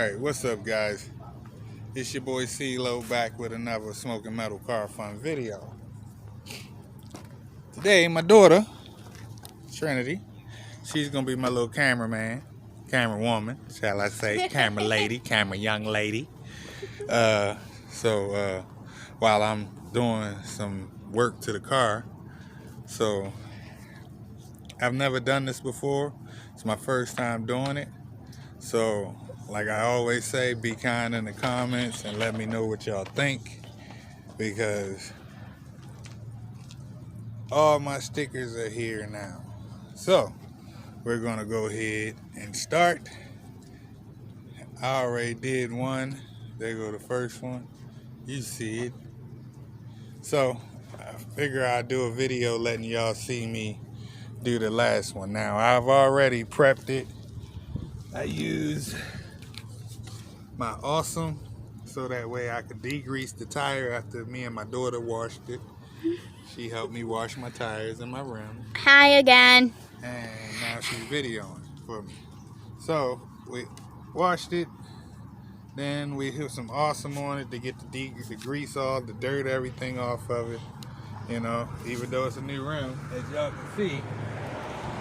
Alright, what's up guys? It's your boy CeeLo back with another Smoking Metal Car Fun video. Today my daughter, Trinity, she's gonna be my little cameraman, camera woman, shall I say, camera lady, camera young lady. So while I'm doing some work to the car, so I've never done this before. It's my first time doing it. So like I always say, be kind in the comments and let me know what y'all think, because all my stickers are here now. So we're gonna go ahead and start. I already did one. There go the first one. You see it. So I figure I'd do a video letting y'all see me do the last one. Now I've already prepped it. I use my Awesome so that way I could degrease the tire after me and my daughter washed it. She helped me wash my tires and my rim. Hi again. And now she's videoing for me. So we washed it, then we hit some Awesome on it to get the grease off, the dirt, everything off of it. You know, even though it's a new rim, as y'all can see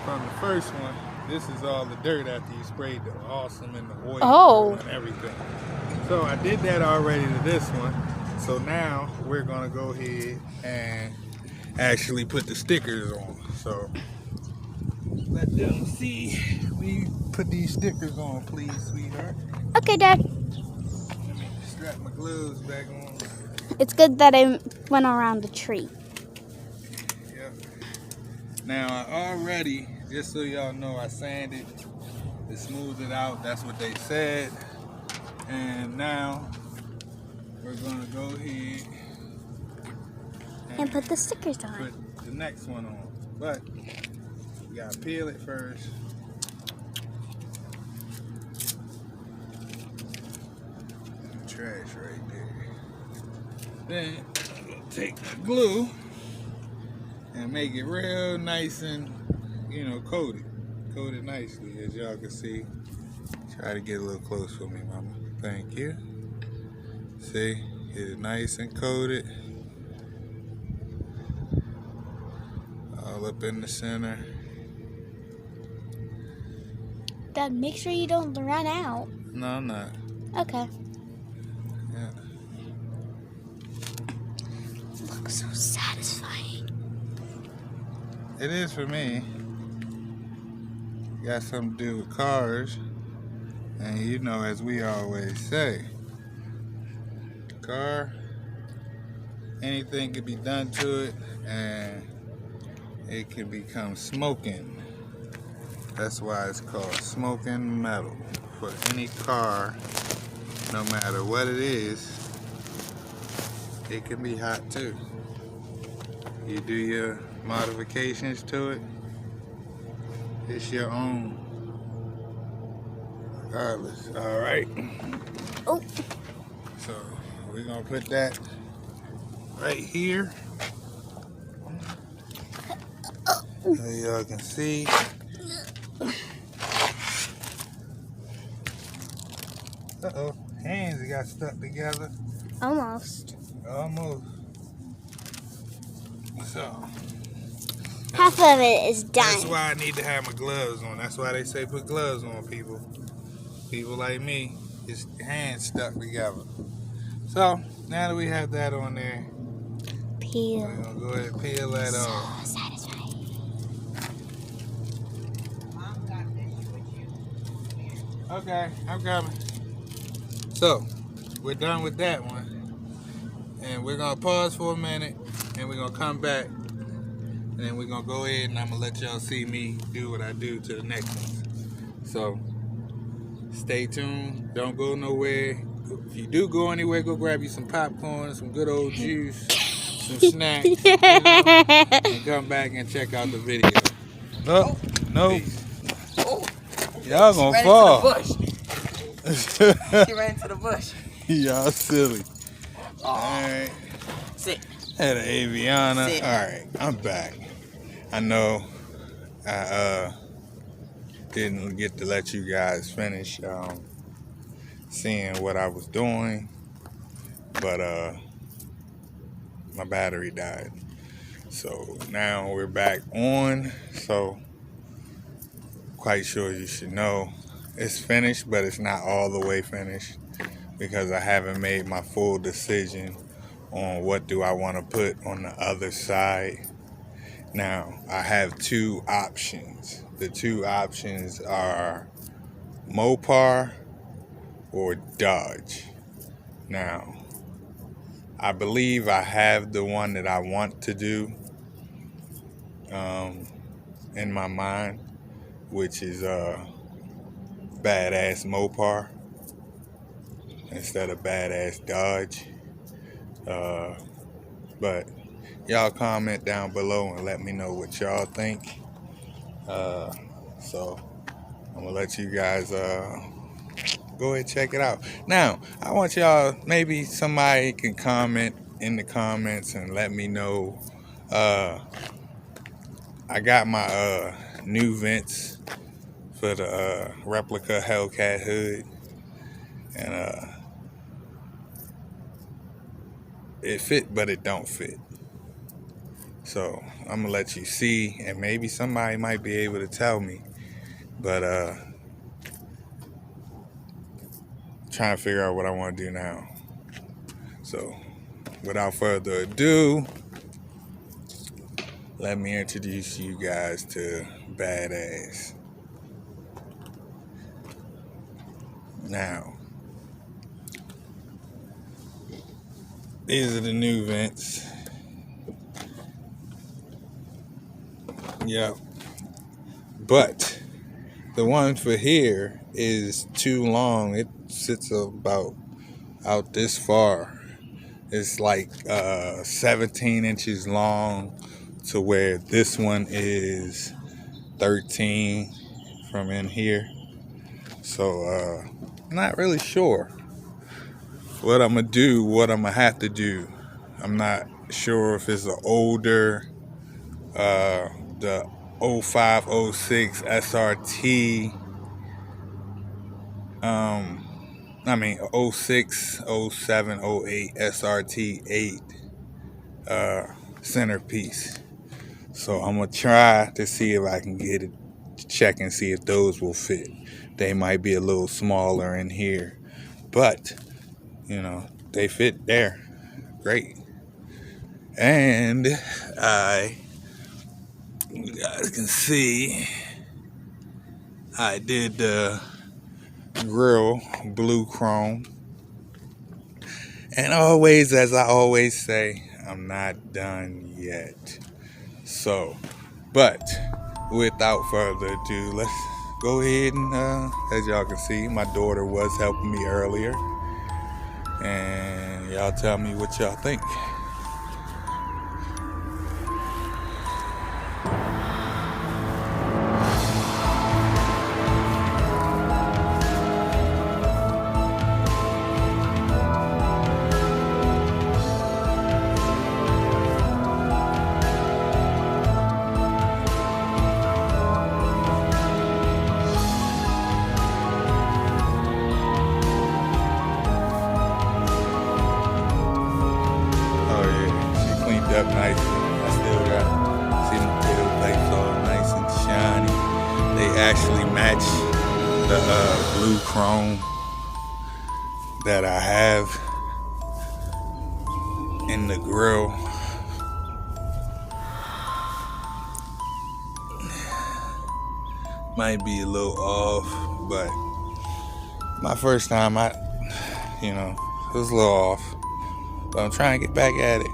from the first one, this is all the dirt after you sprayed the Awesome and the oil and everything. So I did that already to this one. So now we're gonna go ahead and actually put the stickers on. So let them see we put these stickers on, please, sweetheart. Okay, Dad. Let me strap my gloves back on. It's good that I went around the tree. Yep. Now I already, just so y'all know, I sanded to smooth it out. That's what they said. And now we're gonna go ahead And put the stickers on. Put the next one on. But you gotta peel it first. Trash right there. Then I'm gonna take the glue and make it real nice and, you know, coated. Coated nicely, as y'all can see. Try to get a little close for me, mama. Thank you. See, get it nice and coated. All up in the center. Dad, make sure you don't run out. No, I'm not. Okay. Yeah. Looks so satisfying. It is for me. Got something to do with cars. And you know, as we always say, car, anything can be done to it and it can become smoking. That's why it's called smoking metal. For any car, no matter what it is, it can be hot too. You do your modifications to it, it's your own. Regardless. All right. Oh. So we're gonna put that right here. So y'all can see. Uh-oh. Hands got stuck together. Almost. Almost. So half of it is done. that's why I need to have my gloves on. That's why they say put gloves on, people. People like me, his hands stuck together. So now that we have that on there, peel. we're gonna go ahead and peel that off. So satisfying. Okay, I'm coming. So we're done with that one, and we're gonna pause for a minute, and we're gonna come back, and then we're gonna go ahead and I'm gonna let y'all see me do what I do to the next one. So stay tuned, don't go nowhere. If you do go anywhere, go grab you some popcorn, some good old juice, some snacks, you know, and come back and check out the video. No, no. Y'all gonna fall. She ran into the bush. Y'all silly. Oh. Alright. Sit. Had an Aviana. Sit. Alright, I'm back. I know I didn't get to let you guys finish seeing what I was doing, but my battery died. So now we're back on. So quite sure you should know it's finished, but it's not all the way finished because I haven't made my full decision on what do I want to put on the other side. Now, I have two options. The two options are Mopar or Dodge. Now, I believe I have the one that I want to do in my mind, which is badass Mopar instead of badass Dodge. But y'all comment down below and let me know what y'all think. So I'm gonna let you guys go ahead and check it out. Now, I want y'all, maybe somebody can comment in the comments and let me know. I got my new vents for the replica Hellcat hood, and it fit, but it don't fit. So I'm gonna let you see, and maybe somebody might be able to tell me. But trying to figure out what I want to do now. So without further ado, let me introduce you guys to Badass. Now, these are the new vents. Yep. But the one for here is too long. It sits about out this far. It's like 17 inches long to where this one is 13 from in here. So not really sure what I'm gonna do, what I'm gonna have to do. I'm not sure if it's an older the 05, 06 SRT, I mean 06, 07, 08 SRT 8 centerpiece. So I'm gonna try to see if I can get it, check and see if those will fit. They might be a little smaller in here, but you know, they fit there. Great. And you guys can see I did the grill blue chrome. And always, as I always say, I'm not done yet. So, but without further ado, let's go ahead and, as y'all can see, my daughter was helping me earlier. And y'all tell me what y'all think. Up nice. I still got, see them tail plates all nice and shiny. They actually match the blue chrome that I have in the grill. Might be a little off, but my first time, it was a little off. But I'm trying to get back at it.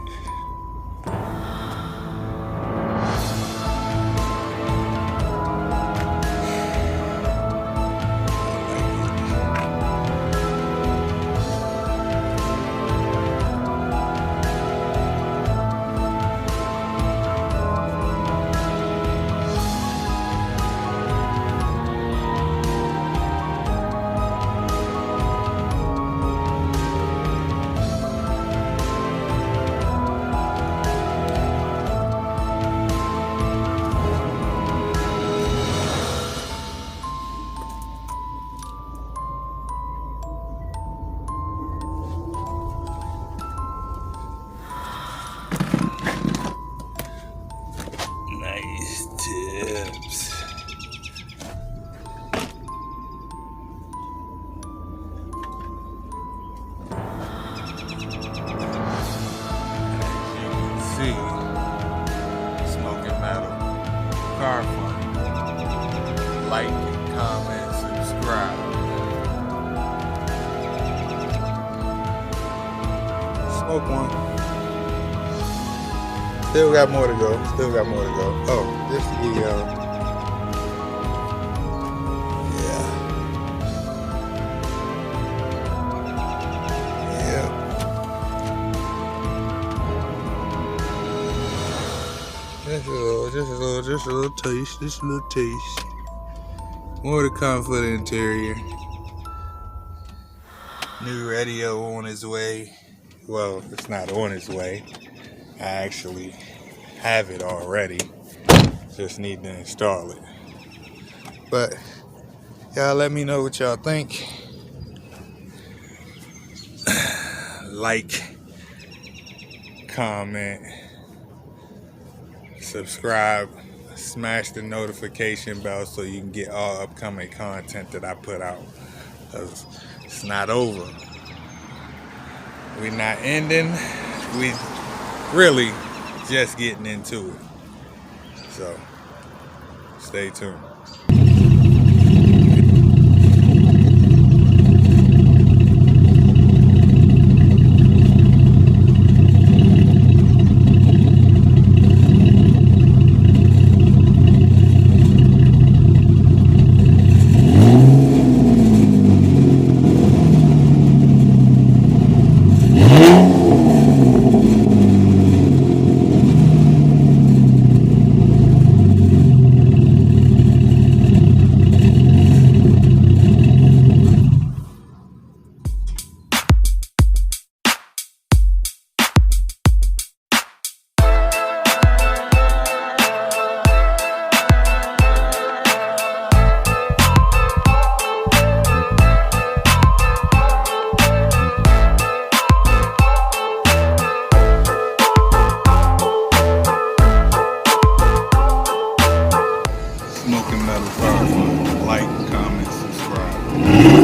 tips. See, Smoking Metal, Car Fun. Like, comment, subscribe. Smoke one. Still got more to go. Oh, this the ego. Yeah. Just a little taste. More to come for the interior. New radio on its way. Well, it's not on its way. I actually have it already. Just need to install it. But y'all let me know what y'all think. Like, comment, subscribe, smash the notification bell so you can get all upcoming content that I put out. 'Cause it's not over. We're not ending. We really just getting into it. So stay tuned. Smoking Metal Car Fun. Like, comment, subscribe.